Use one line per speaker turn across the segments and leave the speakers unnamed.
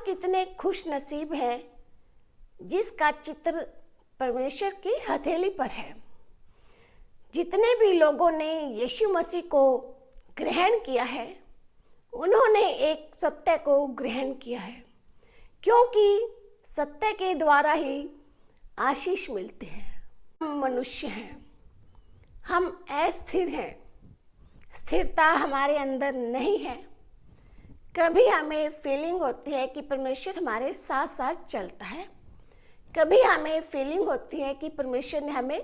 कितने खुश नसीब हैं जिसका चित्र परमेश्वर की हथेली पर है। जितने भी लोगों ने यीशु मसीह को ग्रहण किया है उन्होंने एक सत्य को ग्रहण किया है, क्योंकि सत्य के द्वारा ही आशीष मिलते हैं। हम मनुष्य हैं, हम अस्थिर हैं, स्थिरता हमारे अंदर नहीं है। कभी हमें फीलिंग होती है कि परमेश्वर हमारे साथ साथ चलता है, कभी हमें फीलिंग होती है कि परमेश्वर ने हमें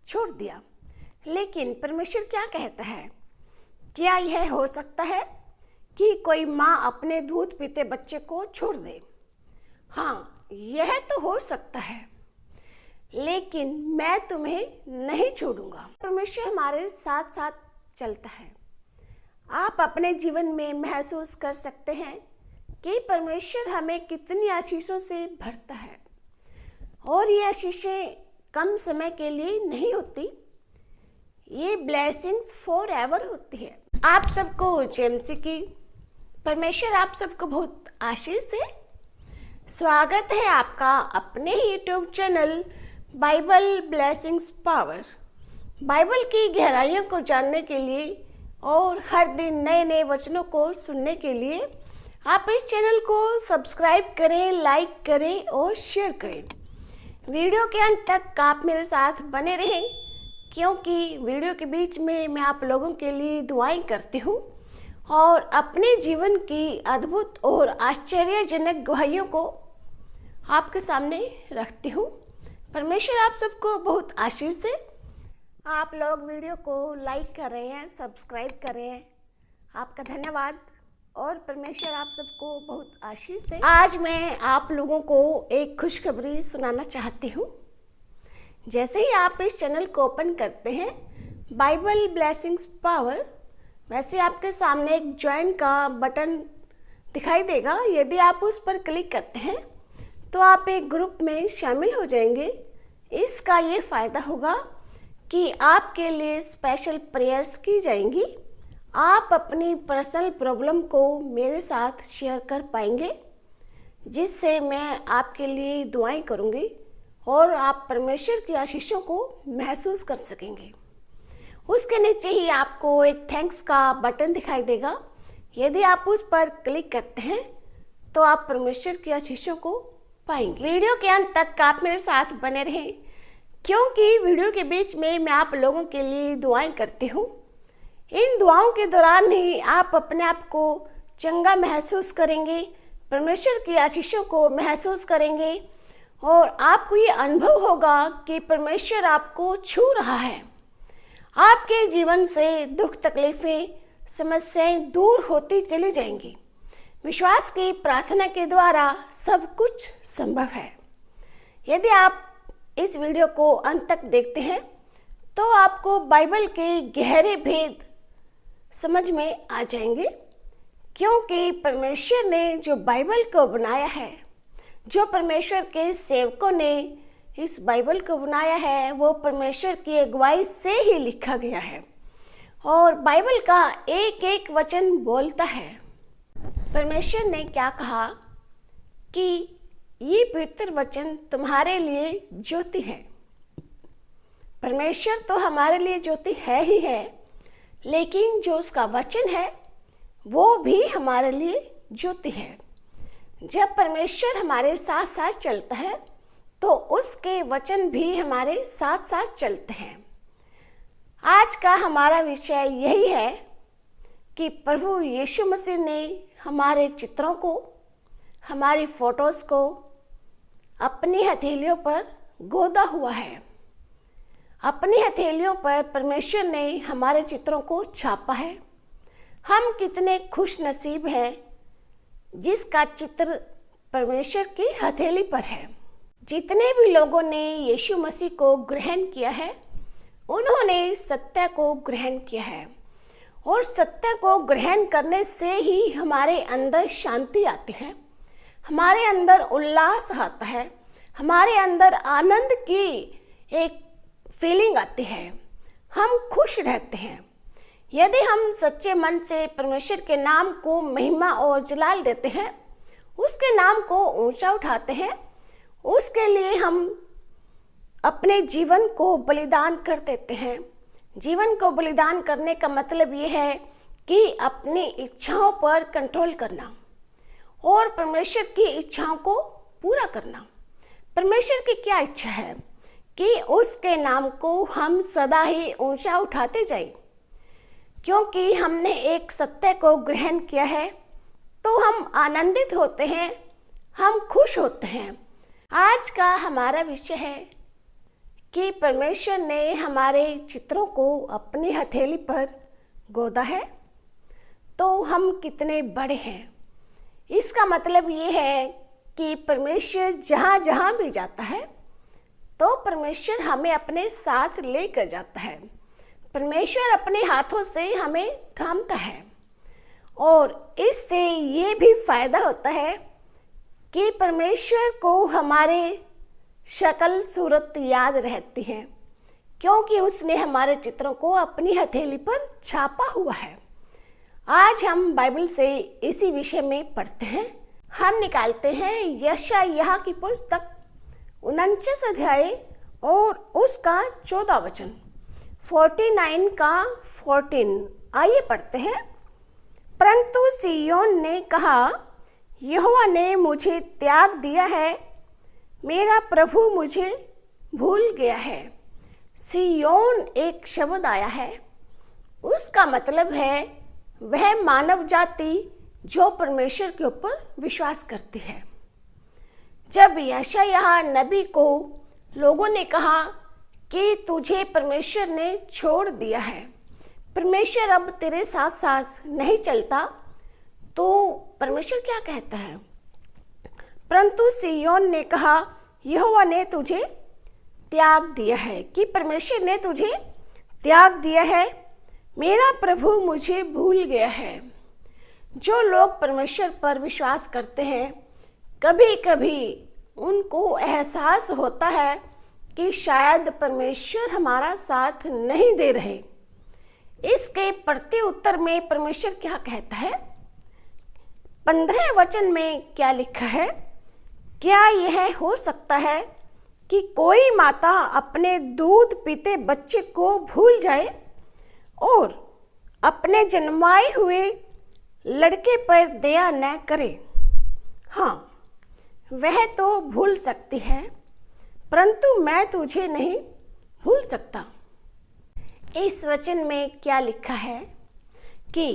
छोड़ दिया। लेकिन परमेश्वर क्या कहता है? क्या यह हो सकता है कि कोई माँ अपने दूध पीते बच्चे को छोड़ दे? हाँ, यह तो हो सकता है, लेकिन मैं तुम्हें नहीं छोड़ूंगा। परमेश्वर हमारे साथ साथ चलता है। आप अपने जीवन में महसूस कर सकते हैं कि परमेश्वर हमें कितनी आशीषों से भरता है, और ये आशीषें कम समय के लिए नहीं होती, ये ब्लेसिंग्स फॉर एवर होती है। आप सबको जेएमसी की परमेश्वर आप सबको बहुत आशीष दे। स्वागत है आपका अपने YouTube channel Bible blessings power. Bible की गहराइयों को जानने के लिए और हर दिन नए नए वचनों को सुनने के लिए आप इस चैनल को सब्सक्राइब करें, लाइक करें और शेयर करें। वीडियो के अंत तक आप मेरे साथ बने रहें, क्योंकि वीडियो के बीच में मैं आप लोगों के लिए दुआएं करती हूँ और अपने जीवन की अद्भुत और आश्चर्यजनक गवाहियों को आपके सामने रखती हूँ। परमेश्वर आप सबको बहुत आशीष दे। आप लोग वीडियो को लाइक कर रहे हैं, सब्सक्राइब कर रहे हैं, आपका धन्यवाद और परमेश्वर आप सबको बहुत आशीष दे। आज मैं आप लोगों को एक खुशखबरी सुनाना चाहती हूँ। जैसे ही आप इस चैनल को ओपन करते हैं बाइबल ब्लेसिंग्स पावर, वैसे आपके सामने एक ज्वाइन का बटन दिखाई देगा। यदि आप उस पर क्लिक करते हैं तो आप एक ग्रुप में शामिल हो जाएंगे। इसका ये फ़ायदा होगा कि आपके लिए स्पेशल प्रेयर्स की जाएंगी। आप अपनी पर्सनल प्रॉब्लम को मेरे साथ शेयर कर पाएंगे, जिससे मैं आपके लिए दुआएं करूंगी और आप परमेश्वर की आशीषों को महसूस कर सकेंगे। उसके नीचे ही आपको एक थैंक्स का बटन दिखाई देगा। यदि आप उस पर क्लिक करते हैं तो आप परमेश्वर की आशीषों को पाएंगे। वीडियो के अंत तक आप मेरे साथ बने रहें, क्योंकि वीडियो के बीच में मैं आप लोगों के लिए दुआएं करती हूँ। इन दुआओं के दौरान ही आप अपने आप को चंगा महसूस करेंगे, परमेश्वर की आशीषों को महसूस करेंगे और आपको ये अनुभव होगा कि परमेश्वर आपको छू रहा है। आपके जीवन से दुख, तकलीफें, समस्याएं दूर होती चली जाएंगी। विश्वास की प्रार्थना के द्वारा सब कुछ संभव है। यदि आप इस वीडियो को अंत तक देखते हैं तो आपको बाइबल के गहरे भेद समझ में आ जाएंगे, क्योंकि परमेश्वर ने जो बाइबल को बनाया है, जो परमेश्वर के सेवकों ने इस बाइबल को बनाया है, वो परमेश्वर की अगुवाई से ही लिखा गया है और बाइबल का एक एक वचन बोलता है। परमेश्वर ने क्या कहा कि ये पवित्र वचन तुम्हारे लिए ज्योति है। परमेश्वर तो हमारे लिए ज्योति है ही है, लेकिन जो उसका वचन है वो भी हमारे लिए ज्योति है। जब परमेश्वर हमारे साथ साथ चलता है तो उसके वचन भी हमारे साथ साथ चलते हैं। आज का हमारा विषय यही है कि प्रभु यीशु मसीह ने हमारे चित्रों को, हमारी फोटोज़ को अपनी हथेलियों पर गोदा हुआ है। अपनी हथेलियों पर परमेश्वर ने हमारे चित्रों को छापा है। हम कितने खुश नसीब हैं जिसका चित्र परमेश्वर की हथेली पर है। जितने भी लोगों ने यीशु मसीह को ग्रहण किया है उन्होंने सत्य को ग्रहण किया है, और सत्य को ग्रहण करने से ही हमारे अंदर शांति आती है, हमारे अंदर उल्लास आता है, हमारे अंदर आनंद की एक फीलिंग आती है, हम खुश रहते हैं। यदि हम सच्चे मन से परमेश्वर के नाम को महिमा और जलाल देते हैं उसके नाम को ऊंचा उठाते हैं, उसके लिए हम अपने जीवन को बलिदान कर देते हैं। जीवन को बलिदान करने का मतलब ये है कि अपनी इच्छाओं पर कंट्रोल करना और परमेश्वर की इच्छाओं को पूरा करना। परमेश्वर की क्या इच्छा है कि उसके नाम को हम सदा ही ऊंचा उठाते जाएं, क्योंकि हमने एक सत्य को ग्रहण किया है तो हम आनंदित होते हैं, हम खुश होते हैं। आज का हमारा विषय है कि परमेश्वर ने हमारे चित्रों को अपनी हथेली पर गोदा है तो हम कितने बड़े हैं। इसका मतलब ये है कि परमेश्वर जहाँ जहाँ भी जाता है तो परमेश्वर हमें अपने साथ लेकर जाता है। परमेश्वर अपने हाथों से हमें थामता है और इससे ये भी फायदा होता है कि परमेश्वर को हमारे शक्ल सूरत याद रहती है, क्योंकि उसने हमारे चित्रों को अपनी हथेली पर छापा हुआ है। आज हम बाइबल से इसी विषय में पढ़ते हैं। हम निकालते हैं यशायाह की पुस्तक 49 अध्याय और उसका 14 वचन, 49 का 14। आइए पढ़ते हैं। परंतु सिय्योन ने कहा, यहोवा ने मुझे त्याग दिया है, मेरा प्रभु मुझे भूल गया है। सिय्योन एक शब्द आया है, उसका मतलब है वह मानव जाति जो परमेश्वर के ऊपर विश्वास करती है। जब यशायाह नबी को लोगों ने कहा कि तुझे परमेश्वर ने छोड़ दिया है, परमेश्वर अब तेरे साथ साथ नहीं चलता, तो परमेश्वर क्या कहता है? परंतु सिय्योन ने कहा, यहोवा ने तुझे त्याग दिया है, कि परमेश्वर ने तुझे त्याग दिया है, मेरा प्रभु मुझे भूल गया है। जो लोग परमेश्वर पर विश्वास करते हैं, कभी कभी उनको एहसास होता है कि शायद परमेश्वर हमारा साथ नहीं दे रहे। इसके प्रति उत्तर में परमेश्वर क्या कहता है? 15 वचन में क्या लिखा है? क्या यह हो सकता है कि कोई माता अपने दूध पीते बच्चे को भूल जाए और अपने जन्माए हुए लड़के पर दया न करे? हाँ, वह तो भूल सकती है, परंतु मैं तुझे नहीं भूल सकता। इस वचन में क्या लिखा है कि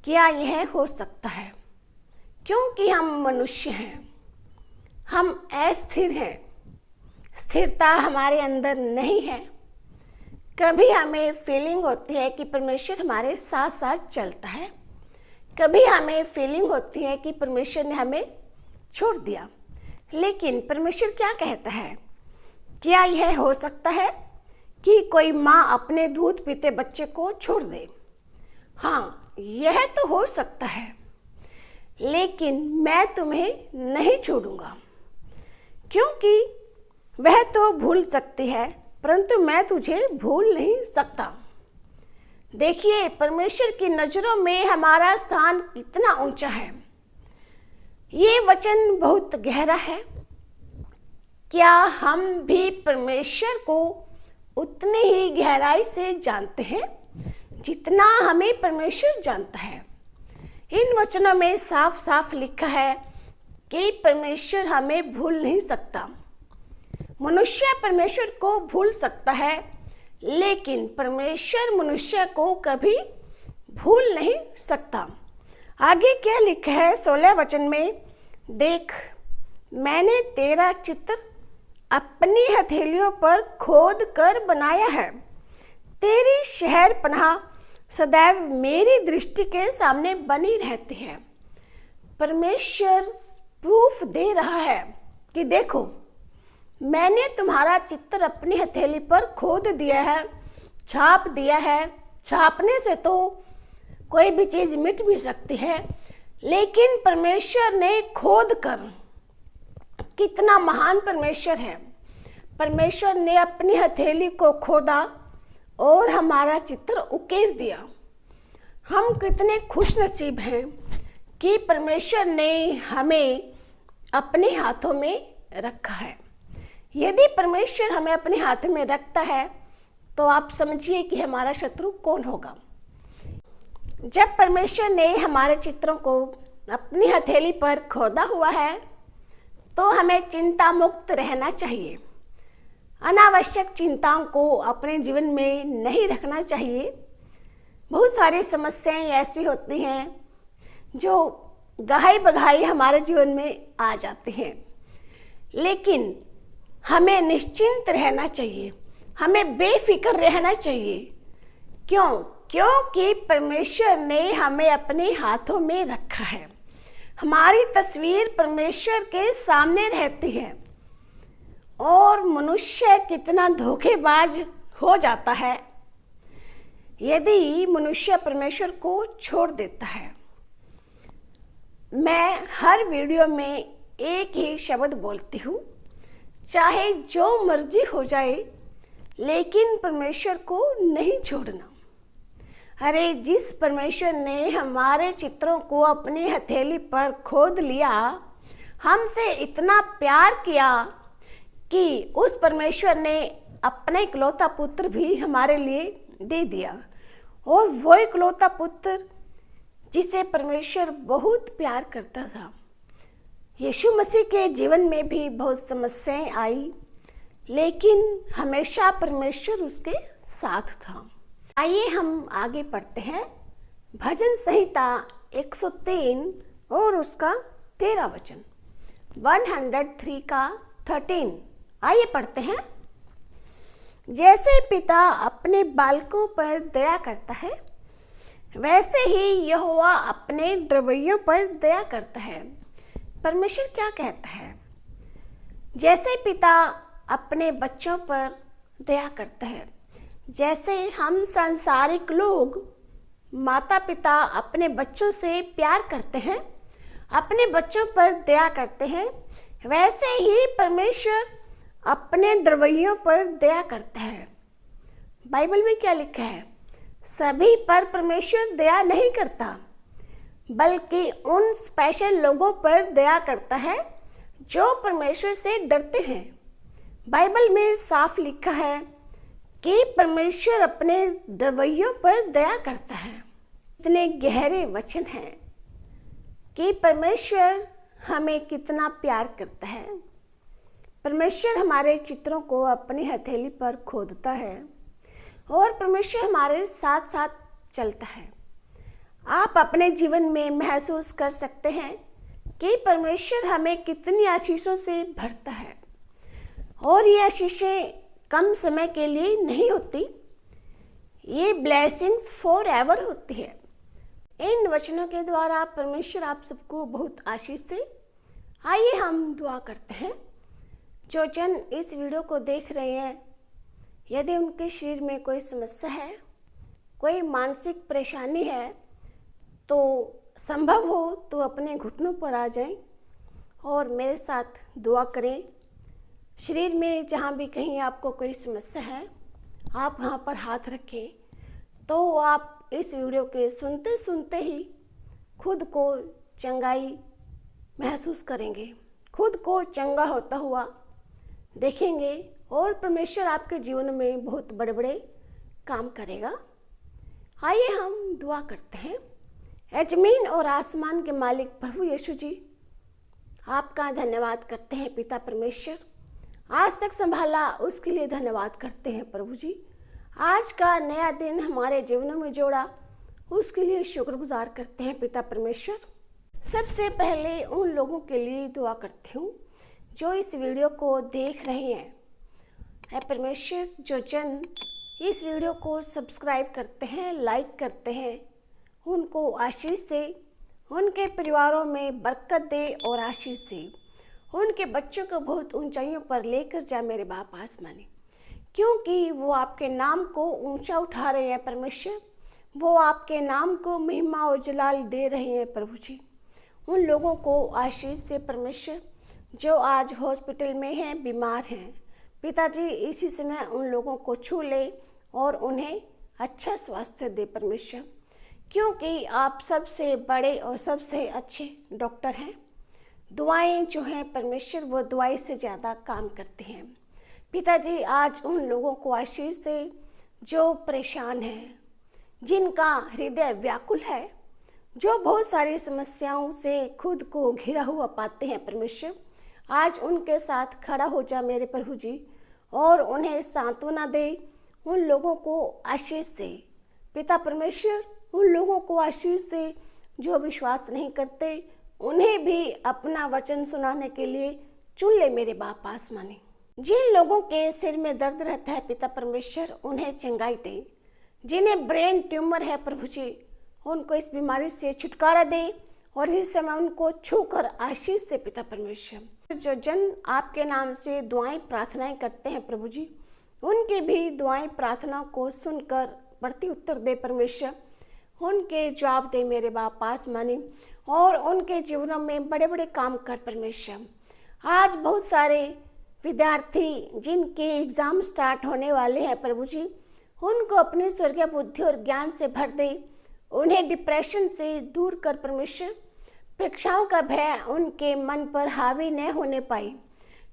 क्या यह हो सकता है? क्योंकि हम मनुष्य हैं, हम अस्थिर हैं, स्थिरता हमारे अंदर नहीं है। कभी हमें फीलिंग होती है कि परमेश्वर हमारे साथ साथ चलता है, कभी हमें फीलिंग होती है कि परमेश्वर ने हमें छोड़ दिया। लेकिन परमेश्वर क्या कहता है? क्या यह हो सकता है कि कोई माँ अपने दूध पीते बच्चे को छोड़ दे? हाँ, यह तो हो सकता है, लेकिन मैं तुम्हें नहीं छोड़ूंगा। क्योंकि वह तो भूल सकती है, परंतु मैं तुझे भूल नहीं सकता। देखिए, परमेश्वर की नजरों में हमारा स्थान कितना ऊंचा है। ये वचन बहुत गहरा है। क्या हम भी परमेश्वर को उतनी ही गहराई से जानते हैं जितना हमें परमेश्वर जानता है? इन वचनों में साफ साफ लिखा है कि परमेश्वर हमें भूल नहीं सकता। मनुष्य परमेश्वर को भूल सकता है, लेकिन परमेश्वर मनुष्य को कभी भूल नहीं सकता। आगे क्या लिखा है 16 वचन में? देख, मैंने तेरा चित्र अपनी हथेलियों पर खोद कर बनाया है। तेरी शहर पनाह सदैव मेरी दृष्टि के सामने बनी रहती है। परमेश्वर प्रूफ दे रहा है कि देखो, मैंने तुम्हारा चित्र अपनी हथेली पर खोद दिया है, छाप दिया है। छापने से तो कोई भी चीज़ मिट भी सकती है, लेकिन परमेश्वर ने खोद कर, कितना महान परमेश्वर है। परमेश्वर ने अपनी हथेली को खोदा और हमारा चित्र उकेर दिया। हम कितने खुश नसीब हैं कि परमेश्वर ने हमें अपने हाथों में रखा है। यदि परमेश्वर हमें अपने हाथ में रखता है तो आप समझिए कि हमारा शत्रु कौन होगा। जब परमेश्वर ने हमारे चित्रों को अपनी हथेली पर खोदा हुआ है तो हमें चिंता मुक्त रहना चाहिए। अनावश्यक चिंताओं को अपने जीवन में नहीं रखना चाहिए। बहुत सारी समस्याएं ऐसी होती हैं जो गहाई बगहाई हमारे जीवन में आ जाती हैं, लेकिन हमें निश्चिंत रहना चाहिए, हमें बेफिक्र रहना चाहिए। क्योंकि परमेश्वर ने हमें अपने हाथों में रखा है। हमारी तस्वीर परमेश्वर के सामने रहती है और मनुष्य कितना धोखेबाज हो जाता है यदि मनुष्य परमेश्वर को छोड़ देता है। मैं हर वीडियो में एक ही शब्द बोलती हूँ, चाहे जो मर्जी हो जाए, लेकिन परमेश्वर को नहीं छोड़ना। अरे जिस परमेश्वर ने हमारे चित्रों को अपनी हथेली पर खोद लिया, हमसे इतना प्यार किया कि उस परमेश्वर ने अपना इकलौता पुत्र भी हमारे लिए दे दिया। और वो इकलौता पुत्र जिसे परमेश्वर बहुत प्यार करता था। यीशु मसीह के जीवन में भी बहुत समस्याएं आई, लेकिन हमेशा परमेश्वर उसके साथ था। आइए हम आगे पढ़ते हैं। भजन संहिता 103 और उसका 13 वचन, 103 का 13। आइए पढ़ते हैं। जैसे पिता अपने बालकों पर दया करता है, वैसे ही यहोवा अपने द्रव्यों पर दया करता है। परमेश्वर क्या कहता है? जैसे पिता अपने बच्चों पर दया करता है, जैसे हम सांसारिक लोग माता पिता अपने बच्चों से प्यार करते हैं, अपने बच्चों पर दया करते हैं, वैसे ही परमेश्वर अपने द्रव्यों पर दया करता है। बाइबल में क्या लिखा है? सभी पर परमेश्वर दया नहीं करता, बल्कि उन स्पेशल लोगों पर दया करता है जो परमेश्वर से डरते हैं। बाइबल में साफ लिखा है कि परमेश्वर अपने द्रव्यों पर दया करता है। इतने गहरे वचन हैं कि परमेश्वर हमें कितना प्यार करता है। परमेश्वर हमारे चित्रों को अपनी हथेली पर खोदता है और परमेश्वर हमारे साथ साथ चलता है। आप अपने जीवन में महसूस कर सकते हैं कि परमेश्वर हमें कितनी आशीषों से भरता है, और ये आशीषें कम समय के लिए नहीं होती, ये ब्लेसिंग्स फॉर एवर होती है। इन वचनों के द्वारा परमेश्वर आप सबको बहुत आशीष दे। आइए हम दुआ करते हैं। जो जन इस वीडियो को देख रहे हैं, यदि उनके शरीर में कोई समस्या है, कोई मानसिक परेशानी है, तो संभव हो तो अपने घुटनों पर आ जाएं और मेरे साथ दुआ करें। शरीर में जहाँ भी कहीं आपको कोई समस्या है, आप वहाँ पर हाथ रखें, तो आप इस वीडियो के सुनते सुनते ही खुद को चंगाई महसूस करेंगे, खुद को चंगा होता हुआ देखेंगे, और परमेश्वर आपके जीवन में बहुत बड़े बड़े काम करेगा। आइए हम दुआ करते हैं। ज़मीन और आसमान के मालिक प्रभु यीशु जी, आपका धन्यवाद करते हैं पिता परमेश्वर। आज तक संभाला उसके लिए धन्यवाद करते हैं प्रभु जी। आज का नया दिन हमारे जीवनों में जोड़ा, उसके लिए शुक्रगुजार करते हैं पिता परमेश्वर। सबसे पहले उन लोगों के लिए दुआ करती हूँ जो इस वीडियो को देख रहे हैं। है परमेश्वर, जो जन इस वीडियो को सब्सक्राइब करते हैं, लाइक करते हैं, उनको आशीष दे, उनके परिवारों में बरकत दे और आशीष दे। उनके बच्चों को बहुत ऊंचाइयों पर लेकर जा मेरे बाप आसमानी, क्योंकि वो आपके नाम को ऊंचा उठा रहे हैं परमेश्वर। वो आपके नाम को महिमा और जलाल दे रहे हैं प्रभु जी। उन लोगों को आशीष दे परमेश्वर जो आज हॉस्पिटल में हैं, बीमार हैं। पिताजी इसी समय उन लोगों को छू ले और उन्हें अच्छा स्वास्थ्य दे परमेश्वर, क्योंकि आप सबसे बड़े और सबसे अच्छे डॉक्टर हैं। दुआएं जो हैं परमेश्वर, वो दुआई से ज़्यादा काम करती हैं। पिताजी, आज उन लोगों को आशीष दे जो परेशान हैं, जिनका हृदय व्याकुल है, जो बहुत सारी समस्याओं से खुद को घिरा हुआ पाते हैं। परमेश्वर, आज उनके साथ खड़ा हो जा मेरे प्रभु जी, और उन्हें सांत्वना दे, उन लोगों को आशीष दे। पिता परमेश्वर, उन लोगों को आशीष दे जो विश्वास नहीं करते, उन्हें भी अपना वचन सुनाने के लिए चुन ले मेरे बाप आसमानी। जिन लोगों के सिर में दर्द रहता है पिता परमेश्वर, उन्हें चंगाई दे। जिन्हें ब्रेन ट्यूमर है प्रभु जी, उनको इस बीमारी से छुटकारा दे और इस समय उनको छूकर आशीष दे पिता परमेश्वर। जो जन आपके नाम से दुआएं प्रार्थनाएं करते हैं प्रभु जी, उनकी भी दुआएं प्रार्थना को सुनकर प्रति उत्तर दे परमेश्वर। उनके जवाब दे मेरे बाप आसमानी, और उनके जीवनों में बड़े बड़े काम कर परमेश्वर। आज बहुत सारे विद्यार्थी जिनके एग्ज़ाम स्टार्ट होने वाले हैं प्रभु जी, उनको अपनी स्वर्गीय बुद्धि और ज्ञान से भर दे, उन्हें डिप्रेशन से दूर कर परमेश्वर। परीक्षाओं का भय उनके मन पर हावी न होने पाए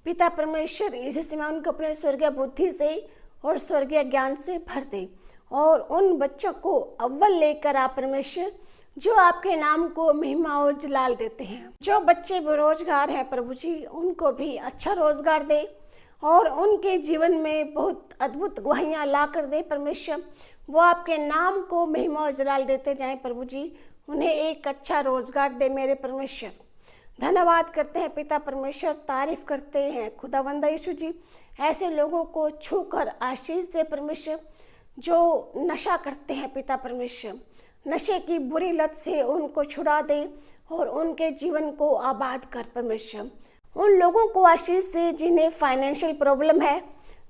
पिता परमेश्वर। इसी समय उनको अपने स्वर्गीय बुद्धि से और स्वर्गीय ज्ञान से भर दे, और उन बच्चों को अव्वल लेकर आ परमेश्वर, जो आपके नाम को महिमा और जलाल देते हैं। जो बच्चे बेरोजगार हैं प्रभु जी, उनको भी अच्छा रोजगार दे, और उनके जीवन में बहुत अद्भुत गुहाइयाँ ला कर दे परमेश्वर। वो आपके नाम को महिमा और जलाल देते जाएं प्रभु जी। उन्हें एक अच्छा रोजगार दे मेरे परमेश्वर। धन्यवाद करते हैं पिता परमेश्वर, तारीफ करते हैं खुदावंद यीशु जी। ऐसे लोगों को छूकर आशीष दे परमेश्वर, जो नशा करते हैं पिता परमेश्वर। नशे की बुरी लत से उनको छुड़ा दे और उनके जीवन को आबाद कर परमेश्वर। उन लोगों को आशीष दे जिन्हें फाइनेंशियल प्रॉब्लम है,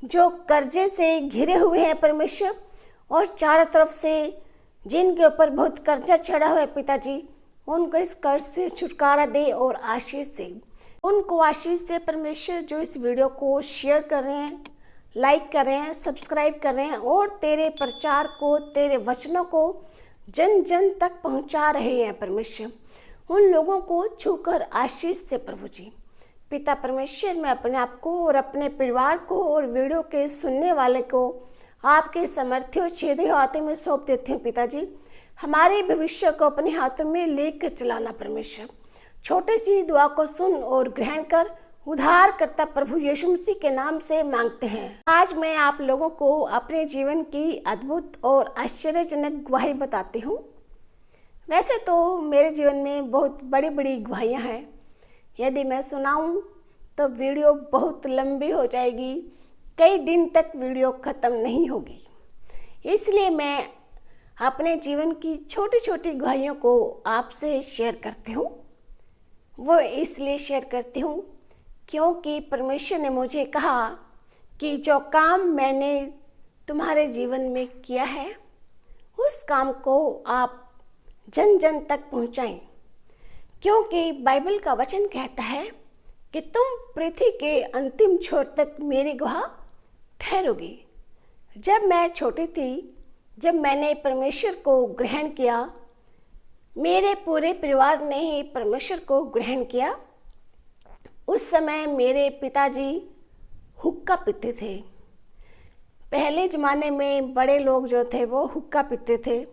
जो कर्जे से घिरे हुए हैं परमेश्वर, और चारों तरफ से जिनके ऊपर बहुत कर्जा चढ़ा हुआ है पिताजी, उनको इस कर्ज से छुटकारा दे और आशीष दे। उनको आशीष दे परमेश्वर, जो इस वीडियो को शेयर कर रहे हैं, लाइक कर रहे हैं, सब्सक्राइब कर रहे हैं, और तेरे प्रचार को, तेरे वचनों को जन जन तक पहुंचा रहे हैं परमेश्वर। उन लोगों को छूकर आशीष दे प्रभु जी। पिता परमेश्वर, मैं अपने आप को और अपने परिवार को और वीडियो के सुनने वाले को आपके समर्थी और छेदे हाथों में सौंप देती हूँ पिताजी। हमारे भविष्य को अपने हाथों में लेकर चलाना परमेश्वर। छोटी सी दुआ को सुन और ग्रहण कर, उद्धार करता प्रभु यीशु मसीह के नाम से मांगते हैं। आज मैं आप लोगों को अपने जीवन की अद्भुत और आश्चर्यजनक गवाही बताती हूँ। वैसे तो मेरे जीवन में बहुत बड़ी बड़ी गवाहियाँ हैं। यदि मैं सुनाऊँ तो वीडियो बहुत लंबी हो जाएगी, कई दिन तक वीडियो ख़त्म नहीं होगी। इसलिए मैं अपने जीवन की छोटी छोटी गवाहियों को आपसे शेयर करती हूँ। वो इसलिए शेयर करती हूँ क्योंकि परमेश्वर ने मुझे कहा कि जो काम मैंने तुम्हारे जीवन में किया है, उस काम को आप जन जन तक पहुँचाएं। क्योंकि बाइबल का वचन कहता है कि तुम पृथ्वी के अंतिम छोर तक मेरी गवाह ठहरोगी। जब मैं छोटी थी, जब मैंने परमेश्वर को ग्रहण किया, मेरे पूरे परिवार ने ही परमेश्वर को ग्रहण किया। उस समय मेरे पिताजी हुक्का पीते थे। पहले ज़माने में बड़े लोग जो थे वो हुक्का पीते थे,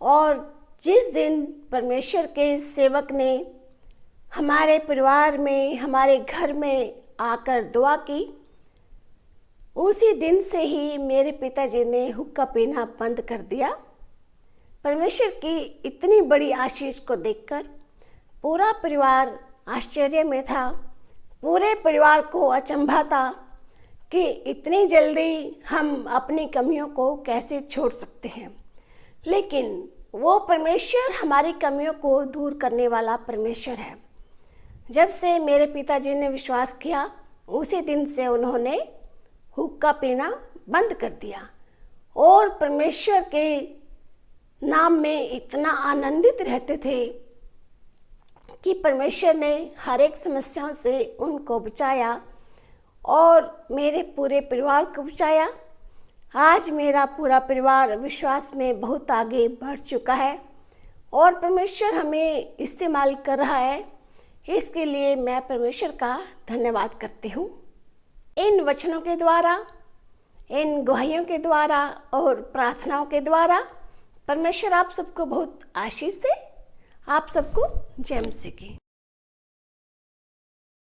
और जिस दिन परमेश्वर के सेवक ने हमारे परिवार में, हमारे घर में आकर दुआ की, उसी दिन से ही मेरे पिताजी ने हुक्का पीना बंद कर दिया। परमेश्वर की इतनी बड़ी आशीष को देखकर पूरा परिवार आश्चर्य में था। पूरे परिवार को अचंभा था कि इतनी जल्दी हम अपनी कमियों को कैसे छोड़ सकते हैं। लेकिन वो परमेश्वर हमारी कमियों को दूर करने वाला परमेश्वर है। जब से मेरे पिताजी ने विश्वास किया, उसी दिन से उन्होंने हुक्का पीना बंद कर दिया, और परमेश्वर के नाम में इतना आनंदित रहते थे कि परमेश्वर ने हर एक समस्याओं से उनको बचाया और मेरे पूरे परिवार को बचाया। आज मेरा पूरा परिवार विश्वास में बहुत आगे बढ़ चुका है और परमेश्वर हमें इस्तेमाल कर रहा है। इसके लिए मैं परमेश्वर का धन्यवाद करती हूँ। इन वचनों के द्वारा, इन गवाहियों के द्वारा और प्रार्थनाओं के द्वारा परमेश्वर आप सबको बहुत आशीष दे। आप सबको जय मसीह की।